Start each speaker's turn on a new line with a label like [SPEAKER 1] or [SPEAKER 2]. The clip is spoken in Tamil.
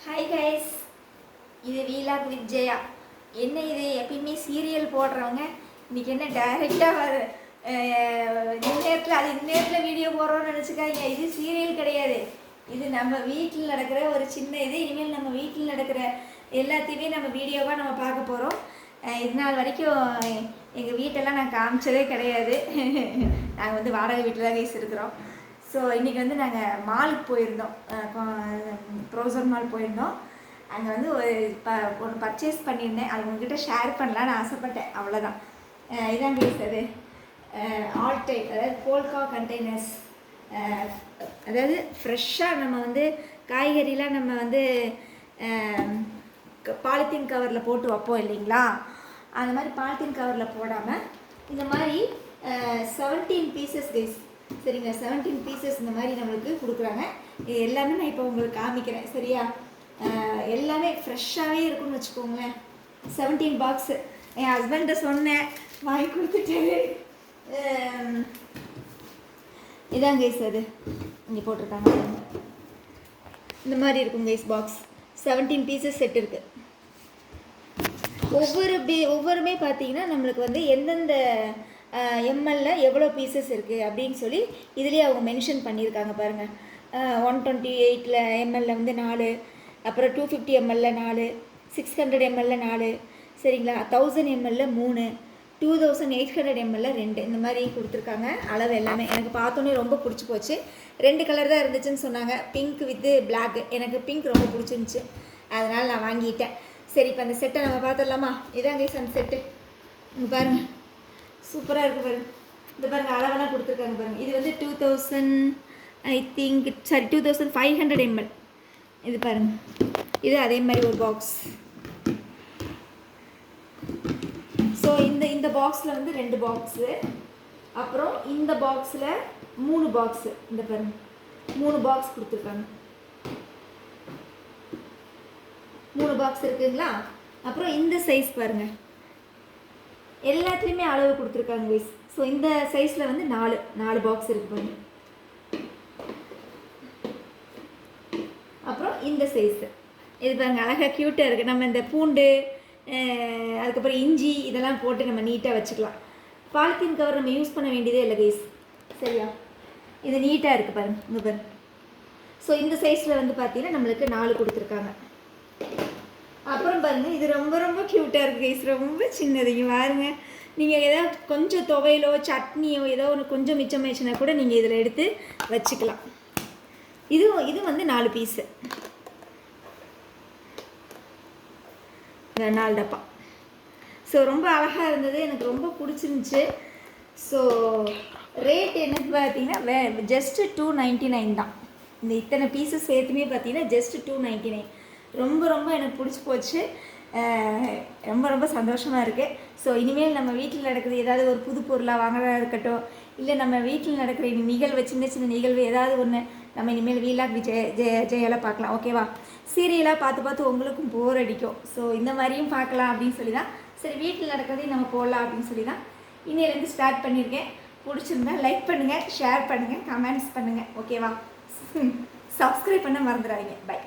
[SPEAKER 1] ஹாய் கைஸ், இது வீலாக் வித் ஜெயா. என்ன இது எப்பயுமே சீரியல் போடுறவங்க இன்றைக்கி என்ன டைரெக்டாக இந்நேரத்தில் இந்நேரத்தில் வீடியோ போடுறோன்னு நினச்சிக்காங்க. இது சீரியல் கிடையாது, இது நம்ம வீட்டில் நடக்கிற ஒரு சின்ன இது. இனிமேல் நம்ம வீட்டில் நடக்கிற எல்லாத்தையுமே நம்ம வீடியோவாக நம்ம பார்க்க போகிறோம். இது நாள் வரைக்கும் எங்கள் வீட்டெல்லாம் நான் காமிச்சதே கிடையாது. நாங்கள் வந்து வாடகை வீட்டில் தான் கைஸ் இருக்கிறோம். ஸோ இன்றைக்கி வந்து நாங்கள் மாலுக்கு போயிருந்தோம், ப்ரோசன் மால் போயிருந்தோம். அங்கே வந்து ஒன்று பர்ச்சேஸ் பண்ணியிருந்தேன், அது உங்ககிட்ட ஷேர் பண்ணலான்னு ஆசைப்பட்டேன், அவ்வளோதான். இதான் பேசுறது ஆல் டைப், அதாவது போல்கா கண்டெய்னர்ஸ். அதாவது ஃப்ரெஷ்ஷாக நம்ம வந்து காய்கறிலாம் நம்ம வந்து பாலித்தீன் கவரில் போட்டு வைப்போம் இல்லைங்களா, அந்த மாதிரி பாலித்தீன் கவரில் போடாமல் இந்த மாதிரி 17 பீசஸ் கைஸ், சரிங்க, 17 பீசஸ் இந்த மாதிரி நம்மளுக்கு கொடுக்குறாங்க. இது எல்லாமே நான் இப்போ உங்களுக்கு காமிக்கிறேன், சரியா? எல்லாமே ஃப்ரெஷ்ஷாகவே இருக்குன்னு வச்சுக்கோங்களேன். 17 பாக்ஸு என் ஹஸ்பண்ட்டை சொன்னேன், வாங்கி கொடுத்துட்டாரு. இதான் கைஸ், அது இங்கே போட்டிருக்காங்க, இந்த மாதிரி இருக்கும் கைஸ் பாக்ஸ். 17 பீசஸ் செட் இருக்குது. ஒவ்வொருமே பார்த்தீங்கன்னா நம்மளுக்கு வந்து எந்தெந்த எம்எல்ல எவ்வளோ பீசஸ் இருக்குது அப்படின்னு சொல்லி இதுலேயே அவங்க மென்ஷன் பண்ணியிருக்காங்க பாருங்கள். 128 எம்எல்ல வந்து 4, அப்புறம் 250 எம்எல்ல 4, 600 எம்எல்ல 4, சரிங்களா, 1000 எம்எல்ல 3, 2800 எம்எல்ல 2, இந்த மாதிரி கொடுத்துருக்காங்க அளவு எல்லாமே. எனக்கு பார்த்தோன்னே ரொம்ப பிடிச்சி போச்சு. 2 கலர் தான் இருந்துச்சுன்னு சொன்னாங்க, பிங்க் வித்து பிளாக். எனக்கு பிங்க் ரொம்ப பிடிச்சிருந்துச்சு, அதனால் நான் வாங்கிட்டேன். சரி, இப்போ அந்த செட்டை நம்ம பார்த்துடலாமா? இதான் கைஸ் அந்த செட்டு. இங்கே பாருங்கள், சூப்பராக இருக்குது பாருங்கள். இந்த பாருங்கள் அளவெல்லாம் கொடுத்துருக்காங்க பாருங்கள். இது வந்து 2000 ஐ திங்க், சாரி 2500 எம்எல். இது பாருங்கள், இது அதே மாதிரி ஒரு பாக்ஸ். ஸோ இந்த பாக்ஸில் வந்து 2 பாக்ஸு, அப்புறம் இந்த பாக்ஸில் 3 பாக்ஸு. இந்த பாருங்கள் 3 பாக்ஸ் கொடுத்துருக்காங்க, 3 பாக்ஸ் இருக்குங்களா. அப்புறம் இந்த சைஸ் பாருங்கள், எல்லாத்துலேயுமே அளவு கொடுத்துருக்காங்க கைஸ். ஸோ இந்த சைஸில் வந்து 4 பாக்ஸ் இருக்குது பாருங்கள். அப்புறம் இந்த சைஸு, இது பாருங்கள் அழகாக க்யூட்டாக இருக்குது. நம்ம இந்த பூண்டு, அதுக்கப்புறம் இஞ்சி இதெல்லாம் போட்டு நம்ம நீட்டாக வச்சுக்கலாம். பாலித்தீன் கவர் நம்ம யூஸ் பண்ண வேண்டியதே இல்லை கைஸ், சரியா? இது நீட்டாக இருக்குது பாருங்கள், இங்கே பாருங்கள். ஸோ இந்த சைஸில் வந்து பார்த்தீங்கன்னா நம்மளுக்கு 4 கொடுத்துருக்காங்க. அப்புறம் பாருங்கள், இது ரொம்ப ரொம்ப க்யூட்டாக இருக்குது கைஸ், ரொம்ப சின்னது. இங்கே பாருங்க, நீங்கள் ஏதாவது கொஞ்சம் துவையலோ சட்னியோ ஏதோ ஒன்று கொஞ்சம் மிச்சமாயிடுச்சுன்னா கூட நீங்கள் இதில் எடுத்து வச்சுக்கலாம். இது வந்து 4 பீஸு, 4 டப்பா. ஸோ ரொம்ப அழகாக இருந்தது, எனக்கு ரொம்ப பிடிச்சிருந்துச்சு. ஸோ ரேட் என்னன்னு பார்த்தீங்கன்னா ஜஸ்ட்டு 299 தான். இந்த இத்தனை பீஸஸ் சேர்த்துமே பார்த்தீங்கன்னா ஜஸ்ட்டு 299. ரொம்ப ரொம்ப எனக்கு பிடிச்சி போச்சு, ரொம்ப ரொம்ப சந்தோஷமாக இருக்குது. ஸோ இனிமேல் நம்ம வீட்டில் நடக்குது ஏதாவது ஒரு புது பொருளாக வாங்குறதா இருக்கட்டும், இல்லை நம்ம வீட்டில் நடக்கிற நிகழ்வு, சின்ன சின்ன நிகழ்வு ஏதாவது ஒன்று நம்ம இனிமேல் வீலாக் ஜெயாலாம் பார்க்கலாம், ஓகேவா? சீரியலாக பார்த்து உங்களுக்கும் போர் அடிக்கும். ஸோ இந்த மாதிரியும் பார்க்கலாம் அப்படின்னு சொல்லி தான், சரி வீட்டில் நடக்கிறதையும் நம்ம போடலாம் அப்படின்னு சொல்லி தான் இன்னையிலேருந்து ஸ்டார்ட் பண்ணியிருக்கேன். பிடிச்சிருந்தா லைக் பண்ணுங்கள், ஷேர் பண்ணுங்கள், கமெண்ட்ஸ் பண்ணுங்கள், ஓகேவா? சப்ஸ்கிரைப் பண்ண மறந்துடாதீங்க. பை.